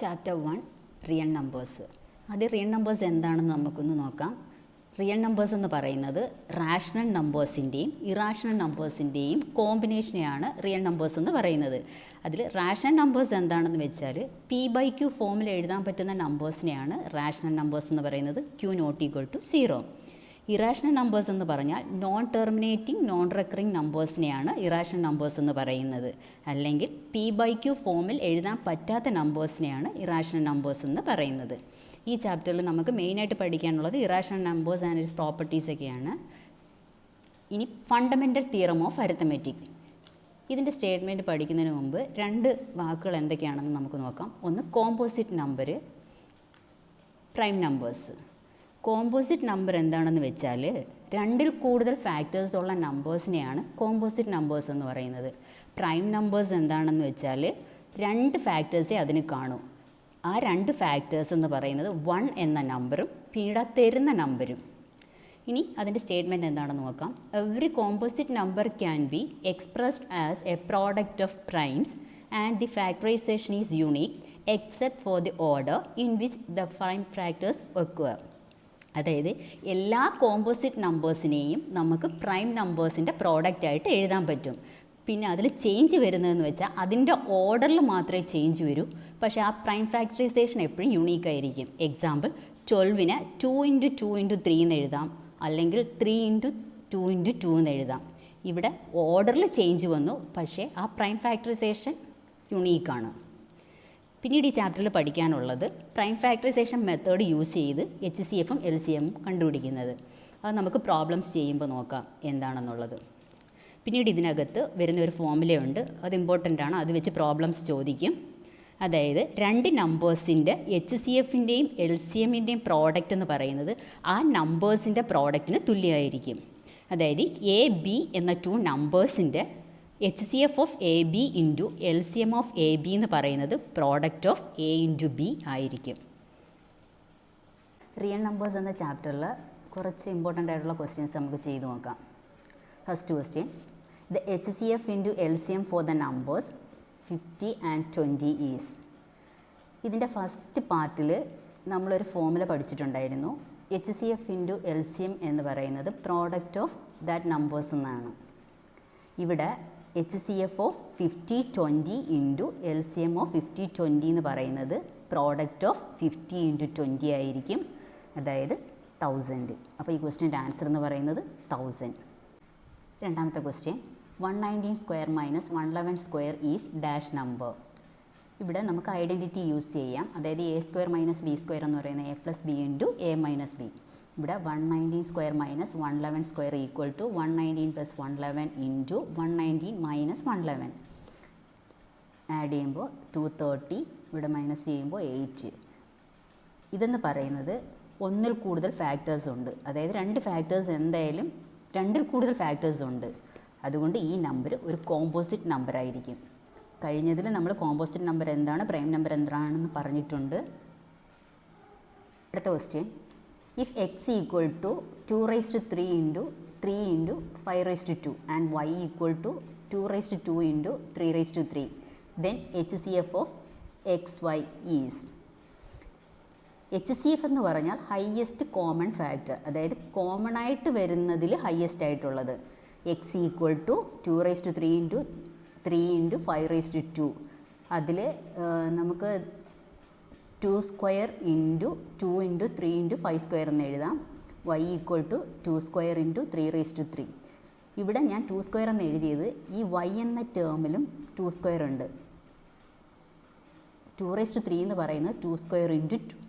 Chapter 1 real numbers. ആദ്യം real numbers എന്താണെന്ന് നമുക്കൊന്ന് നോക്കാം. റിയൽ നമ്പേഴ്സ് എന്ന് പറയുന്നത് റാഷണൽ നമ്പേഴ്സിൻ്റെയും ഇറാഷണൽ നമ്പേഴ്സിൻ്റെയും കോമ്പിനേഷനെയാണ് റിയൽ നമ്പേഴ്സ് എന്ന് പറയുന്നത്. അതിൽ റാഷണൽ നമ്പേഴ്സ് എന്താണെന്ന് വെച്ചാൽ P/Q ഫോമിൽ എഴുതാൻ പറ്റുന്ന നമ്പേഴ്സിനെയാണ് റാഷണൽ നമ്പേഴ്സ് എന്ന് പറയുന്നത്. Q=0. ഇറാഷണൽ നമ്പേഴ്സ് എന്ന് പറഞ്ഞാൽ നോൺ ടെർമിനേറ്റിംഗ് നോൺ റെക്കറിംഗ് നമ്പേഴ്സിനെയാണ് ഇറാഷണൽ നമ്പേഴ്സ് എന്ന് പറയുന്നത്. അല്ലെങ്കിൽ P/Q ഫോമിൽ എഴുതാൻ പറ്റാത്ത നമ്പേഴ്സിനെയാണ് ഇറാഷണൽ നമ്പേഴ്സ് എന്ന് പറയുന്നത്. ഈ ചാപ്റ്ററിൽ നമുക്ക് മെയിനായിട്ട് പഠിക്കാനുള്ളത് irrational numbers and it's properties ഒക്കെയാണ്. ഇനി ഫണ്ടമെൻ്റൽ തിയറം ഓഫ് അരിത്തമെറ്റിക്. ഇതിൻ്റെ സ്റ്റേറ്റ്മെൻറ്റ് പഠിക്കുന്നതിന് മുമ്പ് രണ്ട് വാക്കുകൾ എന്തൊക്കെയാണെന്ന് നമുക്ക് നോക്കാം. ഒന്ന് composite number, prime numbers. Composite number എന്താണെന്ന് വെച്ചാൽ രണ്ടിൽ കൂടുതൽ ഫാക്ടേഴ്സ് ഉള്ള നമ്പേഴ്സിനെയാണ് കോമ്പോസിറ്റ് നമ്പേഴ്സ് എന്ന് പറയുന്നത്. പ്രൈം നമ്പേഴ്സ് എന്താണെന്ന് വെച്ചാൽ രണ്ട് ഫാക്ടേഴ്സേ അതിന് കാണൂ. ആ രണ്ട് ഫാക്ടേഴ്സ് എന്ന് പറയുന്നത് 1 എന്ന നമ്പറും പിന്നീട് തരുന്ന നമ്പരും. ഇനി അതിൻ്റെ സ്റ്റേറ്റ്മെൻറ്റ് എന്താണെന്ന് നോക്കാം. Every composite number can be expressed as A product of primes and the factorisation is unique except for the order in which the prime factors occur. അതായത് എല്ലാ കോമ്പോസിറ്റ് നമ്പേഴ്സിനെയും നമുക്ക് പ്രൈം നമ്പേഴ്സിൻ്റെ പ്രോഡക്റ്റായിട്ട് എഴുതാൻ പറ്റും. പിന്നെ അതിൽ ചേഞ്ച് വരുന്നതെന്ന് വെച്ചാൽ അതിൻ്റെ ഓർഡറിൽ മാത്രമേ ചേഞ്ച് വരൂ. പക്ഷേ ആ പ്രൈം ഫാക്ടറൈസേഷൻ എപ്പോഴും യുണീക്ക് ആയിരിക്കും. എക്സാമ്പിൾ 12നെ 2×2×3 എന്ന് എഴുതാം, അല്ലെങ്കിൽ 3×2×2 എന്ന് എഴുതാം. ഇവിടെ ഓർഡറിൽ ചേഞ്ച് വന്നു, പക്ഷേ ആ പ്രൈം ഫാക്ടറൈസേഷൻ യുണീക്കാണ്. പിന്നീട് ഈ ചാപ്റ്ററിൽ പഠിക്കാനുള്ളത് പ്രൈം ഫാക്ടറൈസേഷൻ മെത്തേഡ് യൂസ് ചെയ്ത് HCFും LCMും കണ്ടുപിടിക്കുന്നത്. അത് നമുക്ക് പ്രോബ്ലംസ് ചെയ്യുമ്പോൾ നോക്കാം എന്താണെന്നുള്ളത്. പിന്നീട് ഇതിനകത്ത് വരുന്ന ഒരു ഫോമുലയുണ്ട്, അത് ഇമ്പോർട്ടൻ്റ് ആണ്. അത് വെച്ച് പ്രോബ്ലംസ് ചോദിക്കും. അതായത് രണ്ട് നമ്പേഴ്സിൻ്റെ HCFിൻ്റെയും LCMിൻ്റെയും പ്രോഡക്റ്റ് എന്ന് പറയുന്നത് ആ നമ്പേഴ്സിൻ്റെ പ്രോഡക്റ്റിന് തുല്യമായിരിക്കും. അതായത് AB എന്ന 2 നമ്പേഴ്സിൻ്റെ HCF of AB into LCM of AB എന്ന് പറയുന്നത് പ്രോഡക്റ്റ് ഓഫ് A×B ആയിരിക്കും. റിയൽ നമ്പേഴ്സ് എന്ന ചാപ്റ്ററിൽ കുറച്ച് ഇമ്പോർട്ടൻ്റ് ആയിട്ടുള്ള ക്വസ്റ്റ്യൻസ് നമുക്ക് ചെയ്തു നോക്കാം. First question, the HCF into LCM for the numbers 50 and 20 is. ഇതിൻ്റെ ഫസ്റ്റ് പാർട്ടിൽ നമ്മളൊരു ഫോമുല പഠിച്ചിട്ടുണ്ടായിരുന്നു. HCF ഇൻറ്റു LCM എന്ന് പറയുന്നത് പ്രോഡക്റ്റ് ഓഫ് ദാറ്റ് നമ്പേഴ്സ് എന്നാണ്. ഇവിടെ HCF of 50/20 into LCM of 50/20 എന്ന് പറയുന്നത് പ്രോഡക്റ്റ് ഓഫ് 50×20 ആയിരിക്കും, അതായത് 1000. അപ്പോൾ ഈ ക്വസ്റ്റ്യൻ്റെ ആൻസർ എന്ന് പറയുന്നത് 1000. രണ്ടാമത്തെ question, 119² minus 111² is dash number. ഇവിടെ നമുക്ക് ഐഡൻറ്റിറ്റി യൂസ് ചെയ്യാം. അതായത് A² മൈനസ് B² എന്ന് പറയുന്നത് A+B ഇൻറ്റു A-B. ഇവിടെ 119² minus 111² equal to 119 + 111 into 119 minus 111. Add ചെയ്യുമ്പോൾ 230, ഇവിടെ മൈനസ് ചെയ്യുമ്പോൾ 8. ഇതെന്ന് പറയുന്നത് ഒന്നിൽ കൂടുതൽ ഫാക്ടേഴ്സ് ഉണ്ട്. അതായത് രണ്ട് ഫാക്ടേഴ്സ് എന്തായാലും രണ്ടിൽ കൂടുതൽ ഫാക്ടേഴ്സ് ഉണ്ട്. അതുകൊണ്ട് ഈ നമ്പർ ഒരു കോമ്പോസിറ്റ് നമ്പർ ആയിരിക്കും. കഴിഞ്ഞതിൽ നമ്മൾ കോമ്പോസിറ്റ് നമ്പർ എന്താണ്, പ്രൈം നമ്പർ എന്താണെന്ന് പറഞ്ഞിട്ടുണ്ട്. അടുത്ത question, if x equal to 2^3 into 3 into 5^2 and y equal to 2^2 into 3^3, then HCF of xy is. HCF എന്ന് പറഞ്ഞാൽ ഹയസ്റ്റ് കോമൺ ഫാക്ടർ, അതായത് കോമൺ ആയിട്ട് വരുന്നതിൽ ഹയസ്റ്റ് ആയിട്ടുള്ളത്. x equal to 2^3 into 3 into 5^2. അതിൽ നമുക്ക് 2² ഇൻറ്റു 2 ഇൻറ്റു 3 ഇൻറ്റു 5² എന്ന് എഴുതാം. y equal to 2² into 3^3. ഇവിടെ ഞാൻ 2² എന്ന് എഴുതിയത് ഈ y എന്ന ടേമിലും 2² ഉണ്ട്. 2^3 എന്ന് പറയുന്നത് 2² ഇൻറ്റു 2.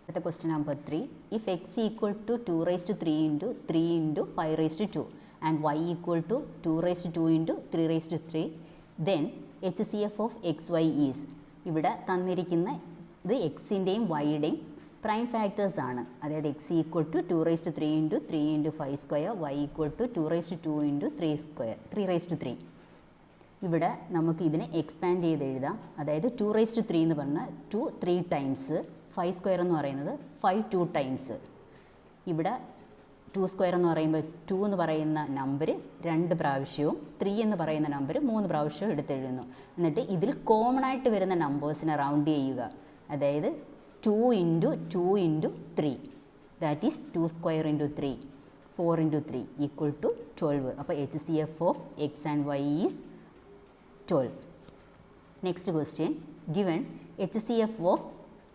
അടുത്ത question number 3, if x equal to 2^3 into 3 into 5^2 and y equal to 2^2 into 3^3, then HCF of xy is. ഇവിടെ തന്നിരിക്കുന്ന ഇത് എക്സിൻ്റെയും വൈയുടെയും പ്രൈം ഫാക്ടേഴ്സ് ആണ്. അതായത് x equal to 2^3 into 3 into 5², y equal to 2^2 into 3^3. ഇവിടെ നമുക്ക് ഇതിനെ എക്സ്പാൻഡ് ചെയ്ത് എഴുതാം. അതായത് 2^3 എന്ന് പറഞ്ഞാൽ 2 3 ടൈംസ്, 5² എന്ന് പറയുന്നത് 5 2 ടൈംസ്. ഇവിടെ ടു സ്ക്വയർ എന്ന് പറയുമ്പോൾ 2 എന്ന് പറയുന്ന നമ്പർ 2 പ്രാവശ്യവും 3 എന്ന് പറയുന്ന നമ്പർ 3 പ്രാവശ്യവും എടുത്തെഴുതുന്നു. എന്നിട്ട് ഇതിൽ കോമൺ ആയിട്ട് വരുന്ന നമ്പേഴ്സിനെ റൗണ്ട് ചെയ്യുക. അതായത് 2 into 2 into 3, that is 2 square into 3, 4 into 3 equal to 12. അപ്പോൾ HCF of x and y is 12. Next question, given HCF of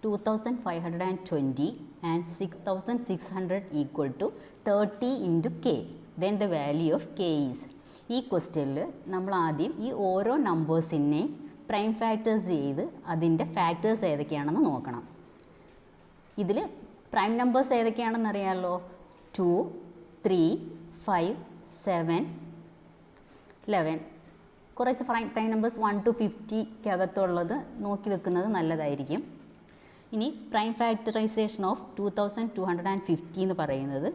2520 and 6600 equal to 30 into k. Then the value of k is. ഈ ക്വസ്റ്റ്യനിൽ നമ്മൾ ആദ്യം ഈ ഓരോ നമ്പേഴ്സിനെ prime factors ചെയ്ത് അതിൻ്റെ factors ഏതൊക്കെയാണെന്ന് നോക്കണം. ഇതിൽ പ്രൈം നമ്പേഴ്സ് ഏതൊക്കെയാണെന്ന് അറിയാമല്ലോ. 2, 3, 5, 7, 11. കുറച്ച് പ്രൈം നമ്പേഴ്സ് 1 to 50 നോക്കി വെക്കുന്നത് നല്ലതായിരിക്കും. ഇനി പ്രൈം ഫാക്ടറൈസേഷൻ ഓഫ് 2250 എന്ന് പറയുന്നത്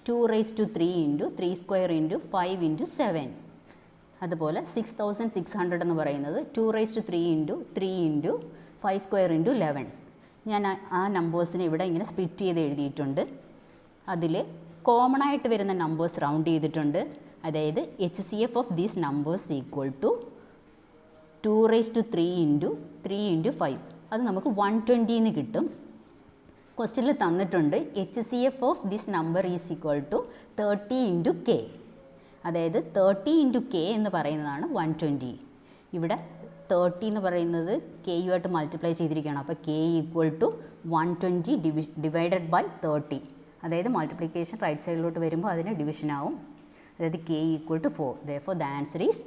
2 raised to 3 into 3 square into 5 into 7. അതുപോലെ 6600 എന്ന് പറയുന്നത് 2 raised to 3 into 3 into 5 square into 11. ഞാൻ ആ നമ്പേഴ്സിനെ ഇവിടെ ഇങ്ങനെ സ്പ്ലിറ്റ് ചെയ്ത് എഴുതിയിട്ടുണ്ട്. അതിൽ കോമൺ ആയിട്ട് വരുന്ന നമ്പേഴ്സ് റൗണ്ട് ചെയ്തിട്ടുണ്ട്. അതായത് HCF of these numbers equal to 2 raised to 3 into 3 into 5. അത് നമുക്ക് 120 എന്ന് കിട്ടും. ക്വസ്റ്റ്യനിൽ തന്നിട്ടുണ്ട് HCF of this number is equal to 30 into k. അതായത് 30 ഇൻറ്റു കെ എന്ന് പറയുന്നതാണ് 120. ഇവിടെ 30 എന്ന് പറയുന്നത് കെയുമായിട്ട് മൾട്ടിപ്ലൈ ചെയ്തിരിക്കുകയാണ്. അപ്പോൾ k equal to 120 divided by 30. അതായത് മൾട്ടിപ്ലിക്കേഷൻ റൈറ്റ് സൈഡിലോട്ട് വരുമ്പോൾ അതിന് ഡിവിഷൻ ആവും. അതായത് k equal to 4. Therefore the answer is